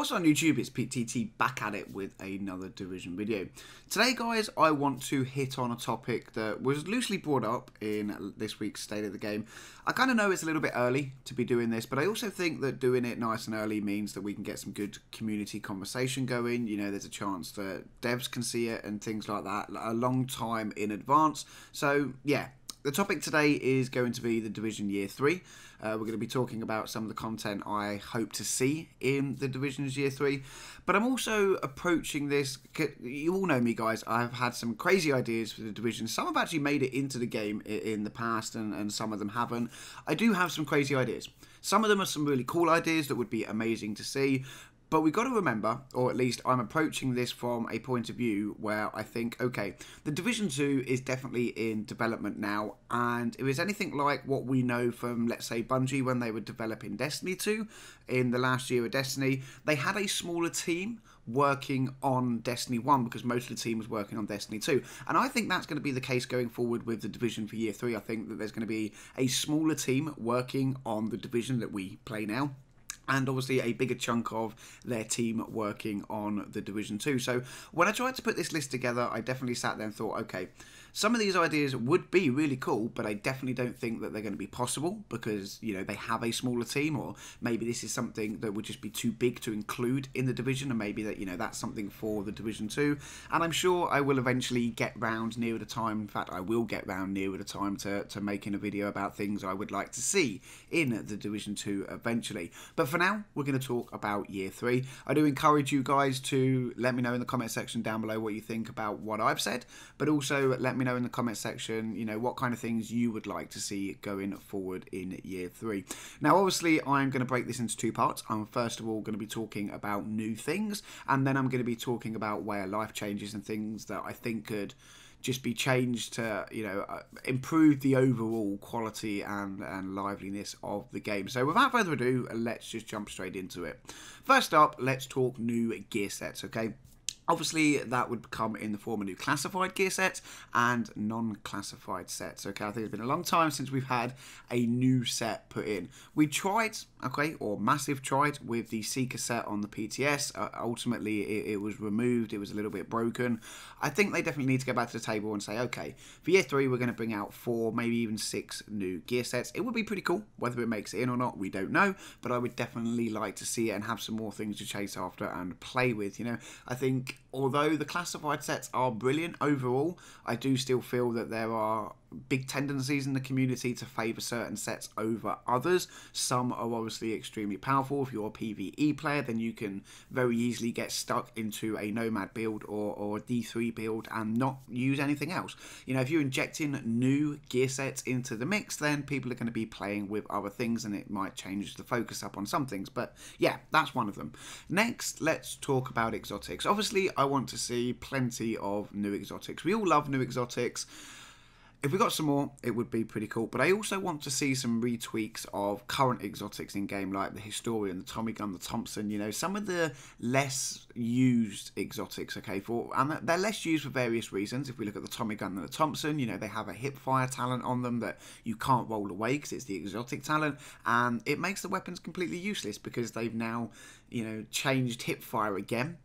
What's on YouTube? It's PTT back at it with another Division video. Today, guys, I want to hit on a topic that was loosely brought up in this week's State of the Game. I kind of know it's a little bit early to be doing this, but I also think that doing it nice and early means that we can get some good community conversation going. You know, there's a chance that devs can see it and things like that a long time in advance. So, yeah. The topic today is going to be the Division Year 3. We're going to be talking about some of the content I hope to see in the Division's Year 3. But I'm also approaching this, you all know me guys, I've had some crazy ideas for the Division. Some have actually made it into the game in the past and some of them haven't. I do have some crazy ideas. Some of them are some really cool ideas that would be amazing to see. But we've got to remember, or at least I'm approaching this from a point of view where I think, okay, the Division 2 is definitely in development now, and if it's anything like what we know from, let's say, Bungie when they were developing Destiny 2 in the last year of Destiny, they had a smaller team working on Destiny 1 because most of the team was working on Destiny 2. And I think that's going to be the case going forward with the Division for Year 3. I think that there's going to be a smaller team working on the Division that we play now, and obviously a bigger chunk of their team working on the Division 2. So when I tried to put this list together, I definitely sat there and thought, okay, some of these ideas would be really cool, but I definitely don't think that they're going to be possible because, you know, they have a smaller team, or maybe this is something that would just be too big to include in the Division, and maybe that, you know, that's something for the Division 2. And I'm sure I will eventually get round nearer the time. In fact, I will get round nearer the time to making a video about things I would like to see in the Division 2 eventually. But for now, we're going to talk about Year 3. I do encourage you guys to let me know in the comment section down below what you think about what I've said, but also let me know in the comment section, you know, what kind of things you would like to see going forward in Year 3. Now, obviously, I'm going to break this into two parts. I'm first of all going to be talking about new things, and then I'm going to be talking about where life changes and things that I think could just be changed to, you know, improve the overall quality and liveliness of the game. So without further ado, let's just jump straight into it. First up, let's talk new gear sets, okay? Obviously, that would come in the form of new classified gear sets and non-classified sets. Okay, I think it's been a long time since we've had a new set put in. We tried, okay, or massive tried with the Seeker set on the PTS. Ultimately, it was removed. It was a little bit broken. I think they definitely need to go back to the table and say, okay, for Year 3, we're going to bring out 4, maybe even 6 new gear sets. It would be pretty cool. Whether it makes it in or not, we don't know. But I would definitely like to see it and have some more things to chase after and play with. You know, I think although the classified sets are brilliant overall, I do still feel that there are big tendencies in the community to favour certain sets over others. Some are obviously extremely powerful. If you're a PvE player, then you can very easily get stuck into a Nomad build or a D3 build and not use anything else. You know, if you're injecting new gear sets into the mix, then people are going to be playing with other things and it might change the focus up on some things. But yeah, that's one of them. Next, let's talk about exotics. Obviously, I want to see plenty of new exotics. We all love new exotics. If we got some more, it would be pretty cool. But I also want to see some retweaks of current exotics in game, like the Historian, the Tommy Gun, the Thompson. You know, some of the less used exotics. Okay, and they're less used for various reasons. If we look at the Tommy Gun and the Thompson, you know, they have a hip fire talent on them that you can't roll away because it's the exotic talent, and it makes the weapons completely useless because they've now, you know, changed hip fire again.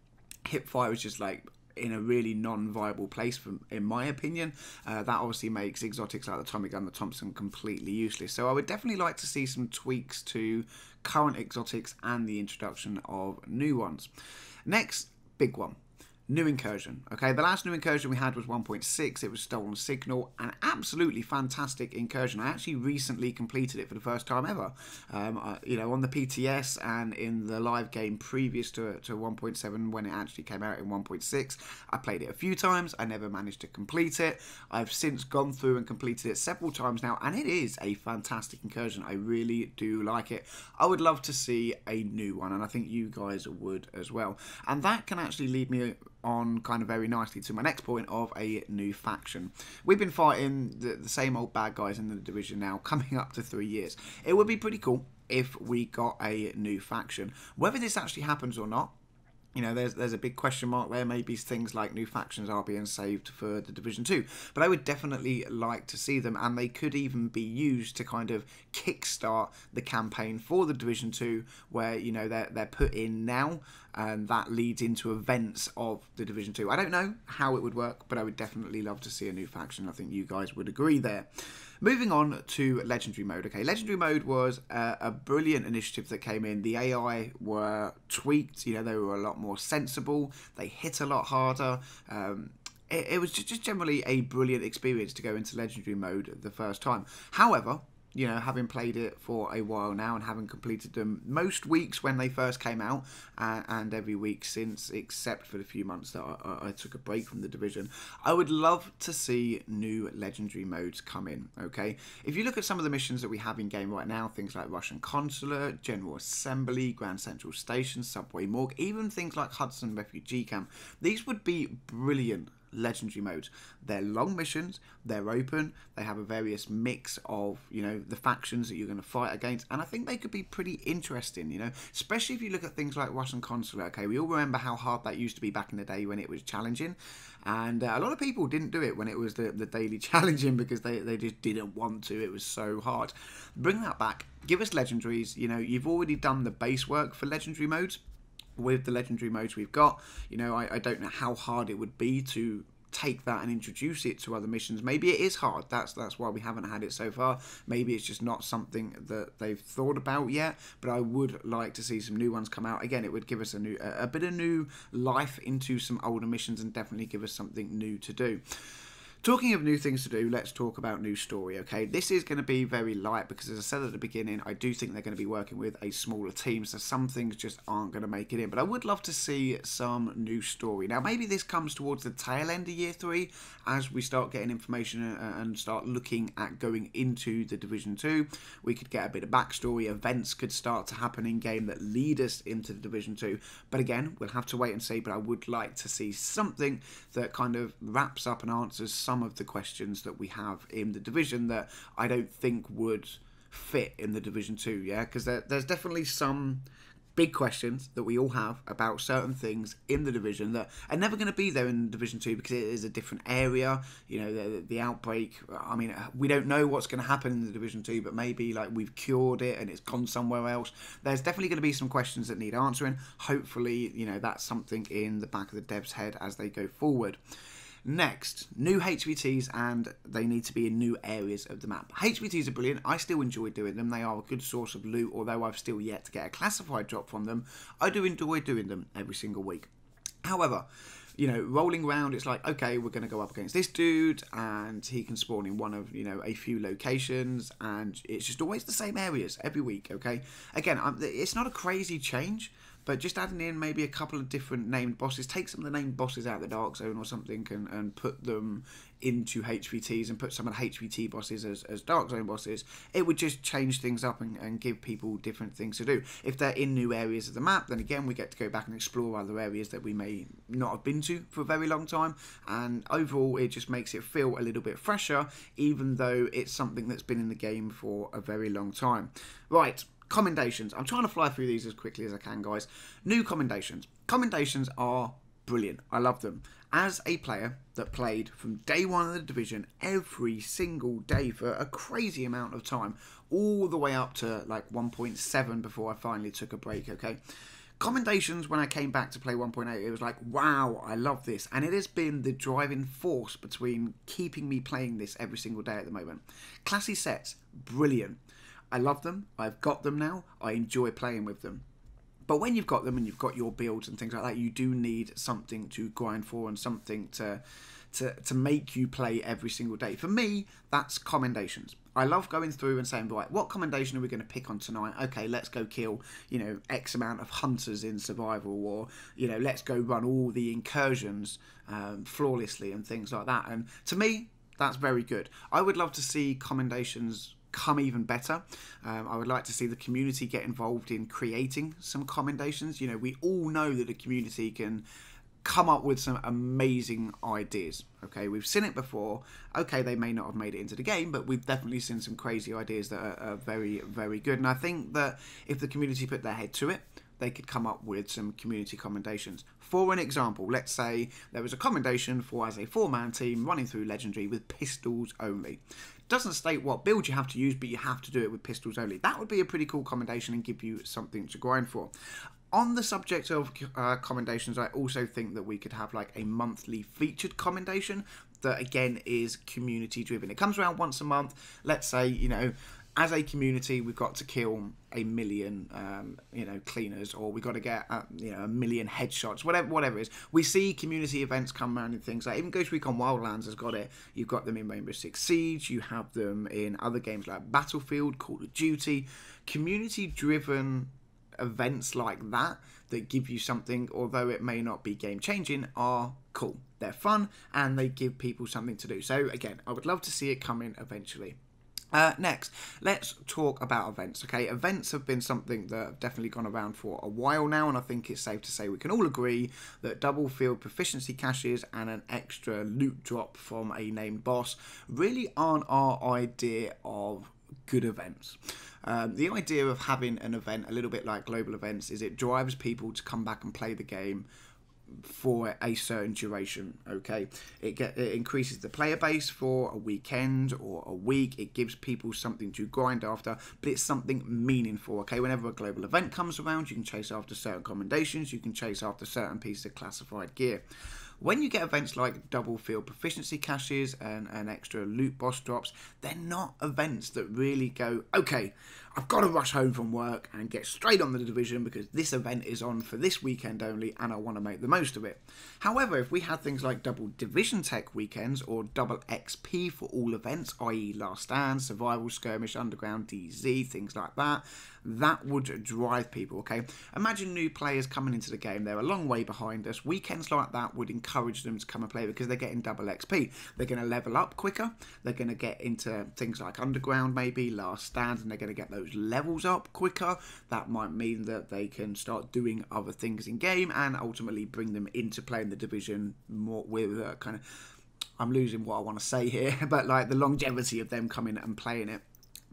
Hip fire is just like in a really non-viable place, in my opinion. That obviously makes exotics like the Tommy Gun, the Thompson completely useless. So I would definitely like to see some tweaks to current exotics and the introduction of new ones. Next, big one. New incursion. Okay, the last new incursion we had was 1.6. It was Stolen Signal, an absolutely fantastic incursion. I actually recently completed it for the first time ever. You know, on the PTS and in the live game previous to 1.7 when it actually came out in 1.6. I played it a few times. I never managed to complete it. I've since gone through and completed it several times now, and it is a fantastic incursion. I really do like it. I would love to see a new one, and I think you guys would as well. And that can actually lead me on kind of very nicely to my next point of a new faction. We've been fighting the same old bad guys in the Division now coming up to 3 years. It would be pretty cool if we got a new faction. Whether this actually happens or not, You know, there's a big question mark there. Maybe things like new factions are being saved for the Division 2. But I would definitely like to see them, and they could even be used to kind of kickstart the campaign for the Division 2, where, you know, they're put in now, and that leads into events of the Division 2. I don't know how it would work, but I would definitely love to see a new faction. I think you guys would agree there. Moving on to Legendary Mode. Okay, Legendary Mode was a brilliant initiative that came in. The AI were tweaked, you know, they were a lot more sensible. They hit a lot harder. It was just generally a brilliant experience to go into Legendary Mode the first time. However, you know, having played it for a while now and having completed them most weeks when they first came out and every week since, except for the few months that I took a break from the Division, I would love to see new Legendary Modes come in, okay? If you look at some of the missions that we have in game right now, things like Russian Consulate, General Assembly, Grand Central Station, Subway Morgue, even things like Hudson Refugee Camp, these would be brilliant Legendary modes. They're long missions, they're open, they have a various mix of, you know, the factions that you're going to fight against, and I think they could be pretty interesting, you know, especially if you look at things like Russian Consulate. Okay, we all remember how hard that used to be back in the day when it was challenging, and a lot of people didn't do it when it was the daily challenging because they just didn't want to. It was so hard. Bring that back, give us legendaries. You know, you've already done the base work for legendary modes. With the legendary modes we've got, you know, I don't know how hard it would be to take that and introduce it to other missions. Maybe it is hard. That's why we haven't had it so far. Maybe it's just not something that they've thought about yet. But I would like to see some new ones come out. Again, it would give us a bit of new life into some older missions and definitely give us something new to do. Talking of new things to do, let's talk about new story, okay? This is going to be very light because, as I said at the beginning, I do think they're going to be working with a smaller team, so some things just aren't going to make it in. But I would love to see some new story. Now, maybe this comes towards the tail end of Year 3 as we start getting information and start looking at going into the Division 2. We could get a bit of backstory. Events could start to happen in-game that lead us into the Division 2. But again, we'll have to wait and see. But I would like to see something that kind of wraps up and answers some of the questions that we have in the Division that I don't think would fit in the Division 2, yeah? Because there's definitely some big questions that we all have about certain things in the Division that are never going to be there in Division 2 because it is a different area. You know, the outbreak, I mean, we don't know what's going to happen in the Division 2, but maybe like we've cured it and it's gone somewhere else. There's definitely going to be some questions that need answering. Hopefully, you know, that's something in the back of the dev's head as they go forward. Next, new HVTs, and they need to be in new areas of the map. HVTs are brilliant. I still enjoy doing them. They are a good source of loot, although I've still yet to get a classified drop from them. I do enjoy doing them every single week. However, you know, rolling around, it's like, okay, we're going to go up against this dude, and he can spawn in one of, you know, a few locations, and it's just always the same areas every week, okay? Again, it's not a crazy change, but just adding in maybe a couple of different named bosses, take some of the named bosses out of the Dark Zone or something and put them into HVTs and put some of the HVT bosses as Dark Zone bosses, it would just change things up and give people different things to do. If they're in new areas of the map, then again, we get to go back and explore other areas that we may not have been to for a very long time, and overall, it just makes it feel a little bit fresher, even though it's something that's been in the game for a very long time. Right. Commendations. I'm trying to fly through these as quickly as I can, guys. New commendations. Commendations are brilliant. I love them. As a player that played from day one of the Division every single day for a crazy amount of time, all the way up to like 1.7 before I finally took a break, okay? Commendations when I came back to play 1.8, it was like, wow, I love this. And it has been the driving force between keeping me playing this every single day at the moment. Classy sets, brilliant. I love them. I've got them now. I enjoy playing with them. But when you've got them and you've got your builds and things like that, you do need something to grind for and something to make you play every single day. For me, that's commendations. I love going through and saying, right, what commendation are we going to pick on tonight? Okay, let's go kill, you know, X amount of hunters in survival, or, you know, let's go run all the incursions flawlessly and things like that. And to me, that's very good. I would love to see commendations come even better. I would like to see the community get involved in creating some commendations. You know, we all know that the community can come up with some amazing ideas. Okay, we've seen it before. Okay, they may not have made it into the game, but we've definitely seen some crazy ideas that are very, very good. And I think that if the community put their head to it, they could come up with some community commendations. For an example, let's say there was a commendation for as a 4-man team running through Legendary with pistols only. Doesn't state what build you have to use, but you have to do it with pistols only. That would be a pretty cool commendation and give you something to grind for. On the subject of commendations, I also think that we could have like a monthly featured commendation that again is community driven. It comes around once a month. Let's say, you know, as a community, we've got to kill 1 million, cleaners, or we've got to get, 1 million headshots, whatever it is. We see community events come around and things like, even Ghost Recon Wildlands has got it. You've got them in Rainbow Six Siege. You have them in other games like Battlefield, Call of Duty. Community-driven events like that give you something, although it may not be game-changing, are cool. They're fun, and they give people something to do. So, again, I would love to see it come in eventually. Next, let's talk about events, okay? Events have been something that have definitely gone around for a while now, and I think it's safe to say we can all agree that double field proficiency caches and an extra loot drop from a named boss really aren't our idea of good events. The idea of having an event, a little bit like global events, is it drives people to come back and play the game for a certain duration, okay? It increases the player base for a weekend or a week. It gives people something to grind after, but it's something meaningful, okay? Whenever a global event comes around, you can chase after certain commendations, you can chase after certain pieces of classified gear. When you get events like double field proficiency caches and extra loot boss drops, they're not events that really go, okay, I've got to rush home from work and get straight on the Division because this event is on for this weekend only and I want to make the most of it. However, if we had things like double Division Tech weekends or double XP for all events, i.e. Last Stand, Survival, Skirmish, Underground, DZ, things like that, that would drive people, okay? Imagine new players coming into the game. They're a long way behind us. Weekends like that would encourage them to come and play because they're getting double XP. They're going to level up quicker. They're going to get into things like Underground, maybe, Last Stand, and they're going to get those levels up quicker. That might mean that they can start doing other things in game and ultimately bring them into playing the Division more with kind of, I'm losing what I want to say here, but like the longevity of them coming and playing it.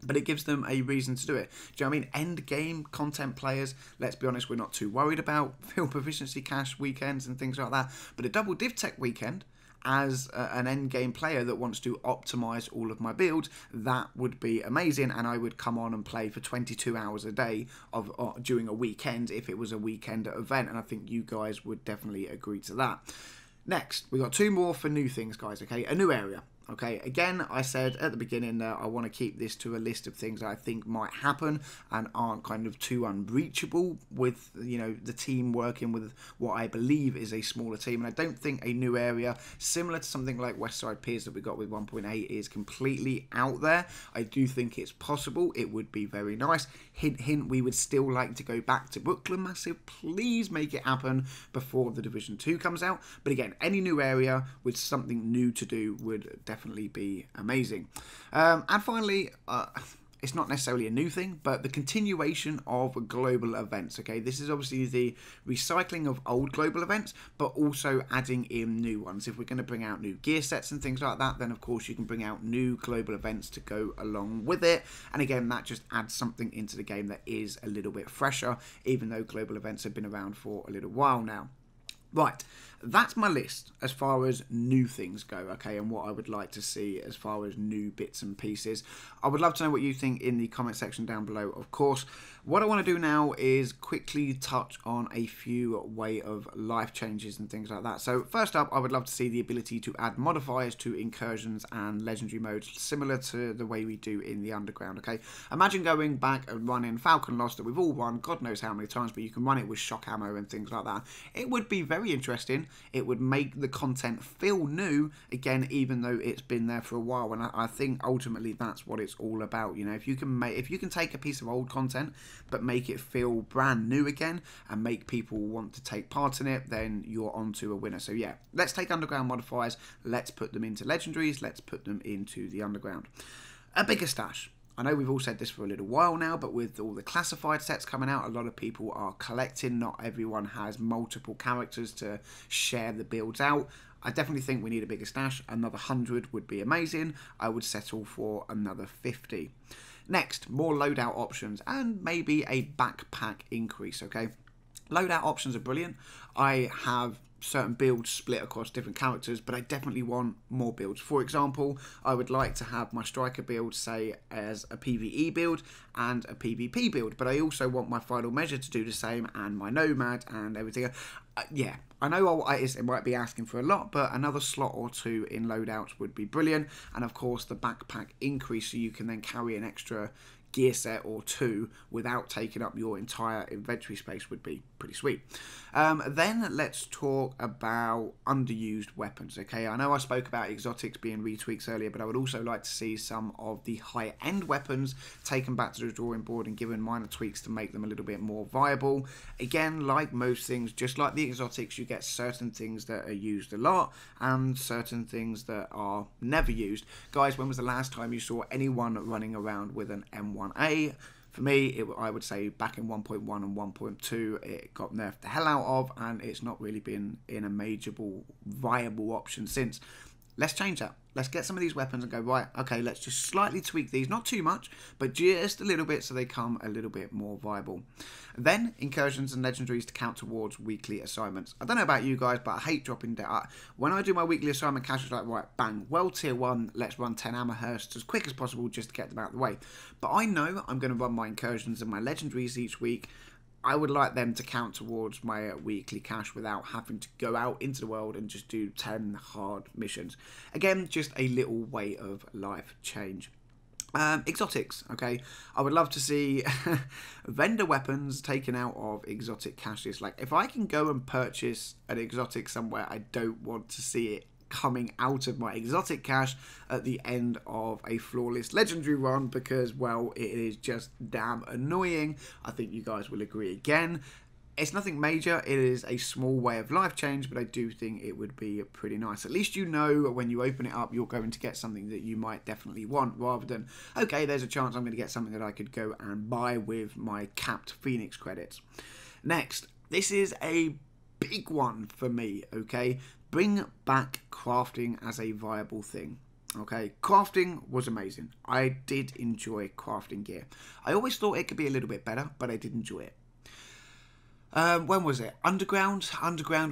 But it gives them a reason to do it. Do you know what I mean? End game content players, let's be honest, we're not too worried about field proficiency cache weekends and things like that. But a double div tech weekend, as an end game player that wants to optimize all of my builds, that would be amazing. And I would come on and play for 22 hours a day during a weekend if it was a weekend event. And I think you guys would definitely agree to that. Next, we got 2 more for new things, guys, okay? A new area. Okay, again, I said at the beginning that I want to keep this to a list of things that I think might happen and aren't kind of too unreachable with, you know, the team working with what I believe is a smaller team. And I don't think a new area similar to something like Westside Piers that we got with 1.8 is completely out there. I do think it's possible. It would be very nice. Hint, hint, we would still like to go back to Brooklyn Massive. Please make it happen before the Division 2 comes out. But again, any new area with something new to do would definitely be amazing. And finally, it's not necessarily a new thing, but the continuation of global events, okay? This is obviously the recycling of old global events, but also adding in new ones. If we're going to bring out new gear sets and things like that, then of course you can bring out new global events to go along with it. And again, that just adds something into the game that is a little bit fresher, even though global events have been around for a little while now. Right, that's my list as far as new things go, okay, and what I would like to see as far as new bits and pieces. I would love to know what you think in the comment section down below, of course. What I want to do now is quickly touch on a few way of life changes and things like that. So first up, I would love to see the ability to add modifiers to incursions and legendary modes, similar to the way we do in the Underground, okay? Imagine going back and running Falcon Lost that we've all run, God knows how many times, but you can run it with shock ammo and things like that. It would be very interesting. It would make the content feel new, again, even though it's been there for a while. And I think ultimately that's what it's all about. You know, if you can take a piece of old content but make it feel brand new again and make people want to take part in it, then you're onto a winner. So yeah, let's take Underground modifiers, let's put them into legendaries, let's put them into the Underground. A bigger stash. I know we've all said this for a little while now, but with all the classified sets coming out, a lot of people are collecting. Not everyone has multiple characters to share the builds out. I definitely think we need a bigger stash. Another 100 would be amazing. I would settle for another 50. Next, more loadout options and maybe a backpack increase, okay? Loadout options are brilliant. I have certain builds split across different characters, but I definitely want more builds. For example, I would like to have my striker build, say, as a PvE build and a PvP build, but I also want my final measure to do the same, and my nomad and everything. Yeah, I know it might be asking for a lot, but another slot or two in loadouts would be brilliant. And of course, the backpack increase, so you can then carry an extra gear set or two without taking up your entire inventory space, would be pretty sweet. Then let's talk about underused weapons. Okay, I know I spoke about exotics being retweaks earlier, but I would also like to see some of the high-end weapons taken back to the drawing board and given minor tweaks to make them a little bit more viable. Again, like most things, just like the exotics, you get certain things that are used a lot and certain things that are never used. Guys, when was the last time you saw anyone running around with an M1A? For me, I would say back in 1.1 and 1.2, it got nerfed the hell out of, and it's not really been in a major viable option since. Let's change that. Let's get some of these weapons and go, right, okay, let's just slightly tweak these. Not too much, but just a little bit so they come a little bit more viable. Then, incursions and legendaries to count towards weekly assignments. I don't know about you guys, but I hate dropping down. When I do my weekly assignment cash, it's like, right, bang, well, tier 1, let's run 10 Amhersts as quick as possible just to get them out of the way. But I know I'm going to run my incursions and my legendaries each week. I would like them to count towards my weekly cash without having to go out into the world and just do 10 hard missions. Again, just a little way of life change. Exotics, okay. I would love to see vendor weapons taken out of exotic caches. Like, if I can go and purchase an exotic somewhere, I don't want to see it coming out of my exotic cache at the end of a flawless legendary run, because, well, it is just damn annoying. I think you guys will agree again. It's nothing major, it is a small way of life change, but I do think it would be pretty nice. At least you know when you open it up, you're going to get something that you might definitely want, rather than, okay, there's a chance I'm going to get something that I could go and buy with my capped Phoenix credits. Next, this is a big one for me, okay? Bring back crafting as a viable thing. Okay, crafting was amazing. I did enjoy crafting gear. I always thought it could be a little bit better, but I did enjoy it. When was it? Underground,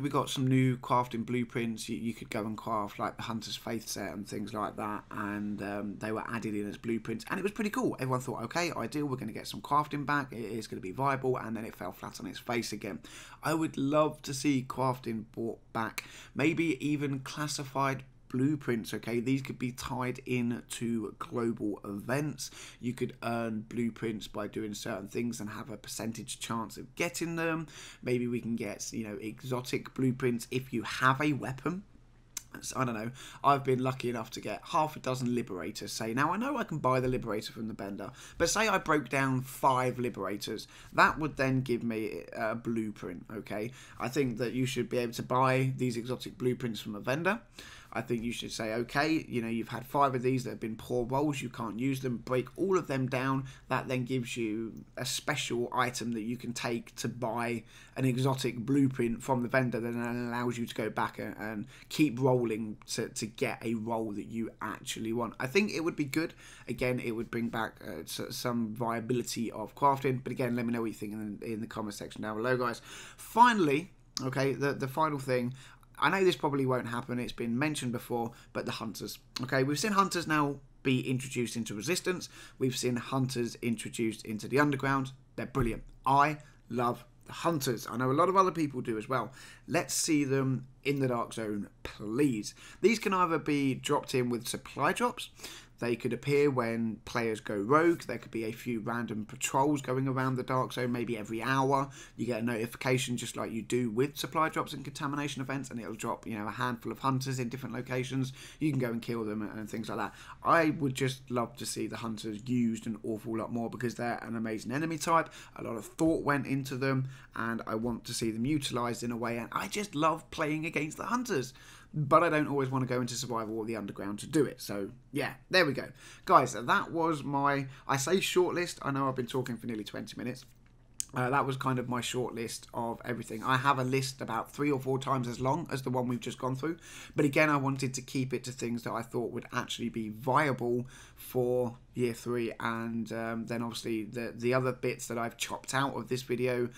we got some new crafting blueprints. You could go and craft like the Hunter's Faith set and things like that, and they were added in as blueprints, and it was pretty cool. Everyone thought, okay, ideal, we're going to get some crafting back, it is going to be viable, and then it fell flat on its face again. I would love to see crafting brought back, maybe even classified blueprints. Okay, these could be tied in to global events. You could earn blueprints by doing certain things and have a percentage chance of getting them. Maybe we can get, you know, exotic blueprints if you have a weapon. I don't know, I've been lucky enough to get half a dozen Liberators, say. Now, I know I can buy the Liberator from the vendor, but say I broke down 5 Liberators, that would then give me a blueprint, okay? I think that you should be able to buy these exotic blueprints from a vendor. I think you should say, okay, you know, you've had 5 of these that have been poor rolls, you can't use them, break all of them down. That then gives you a special item that you can take to buy an exotic blueprint from the vendor, that then allows you to go back and keep rolling to get a roll that you actually want. I think it would be good. Again, it would bring back some viability of crafting, but again, let me know what you think in the comment section down below, guys. Finally, okay, the final thing, I know this probably won't happen, it's been mentioned before, but the hunters. Okay, we've seen hunters now be introduced into Resistance. We've seen hunters introduced into the Underground. They're brilliant. I love the hunters. I know a lot of other people do as well. Let's see them in the Dark Zone, please. These can either be dropped in with supply drops. They could appear when players go rogue. There could be a few random patrols going around the Dark Zone, maybe every hour. You get a notification just like you do with supply drops and contamination events, and it'll drop, you know, a handful of hunters in different locations. You can go and kill them and things like that. I would just love to see the hunters used an awful lot more, because they're an amazing enemy type. A lot of thought went into them, and I want to see them utilised in a way, and I just love playing against the hunters. But I don't always want to go into survival or the underground to do it. So, yeah, there we go. Guys, that was my, I say shortlist. I know I've been talking for nearly 20 minutes. That was kind of my short list of everything. I have a list about 3 or 4 times as long as the one we've just gone through. But again, I wanted to keep it to things that I thought would actually be viable for Year 3. And then obviously the other bits that I've chopped out of this video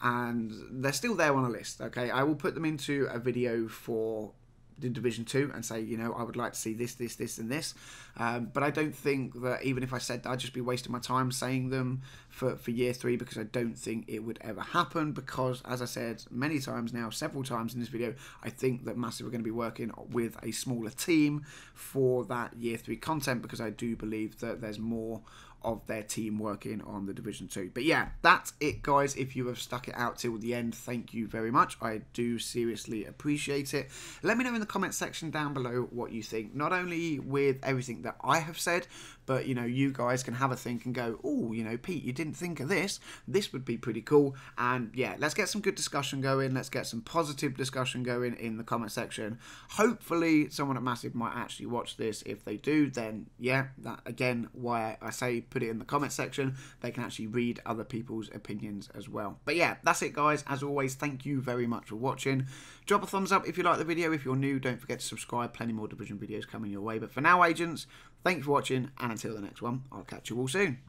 and they're still there on a list. Okay, I will put them into a video for the Division 2 and say, you know, I would like to see this, this, this, and this. But I don't think that even if I said that, I'd just be wasting my time saying them for year 3, because I don't think it would ever happen. Because, as I said many times now, several times in this video, I think that Massive are going to be working with a smaller team for that year 3 content, because I do believe that there's more of their team working on the Division 2. But yeah, that's it, guys. If you have stuck it out till the end, thank you very much. I do seriously appreciate it. Let me know in the comment section down below what you think, not only with everything that I have said, but, you know, you guys can have a think and go, oh, you know, Pete, you didn't think of this. This would be pretty cool. And yeah, let's get some good discussion going. Let's get some positive discussion going in the comment section. Hopefully someone at Massive might actually watch this. If they do, then yeah, that again, why I say put it in the comment section. They can actually read other people's opinions as well. But yeah, that's it, guys. As always, thank you very much for watching. Drop a thumbs up if you like the video. If you're new, don't forget to subscribe. Plenty more Division videos coming your way. But for now, agents, thank you for watching, and until the next one, I'll catch you all soon.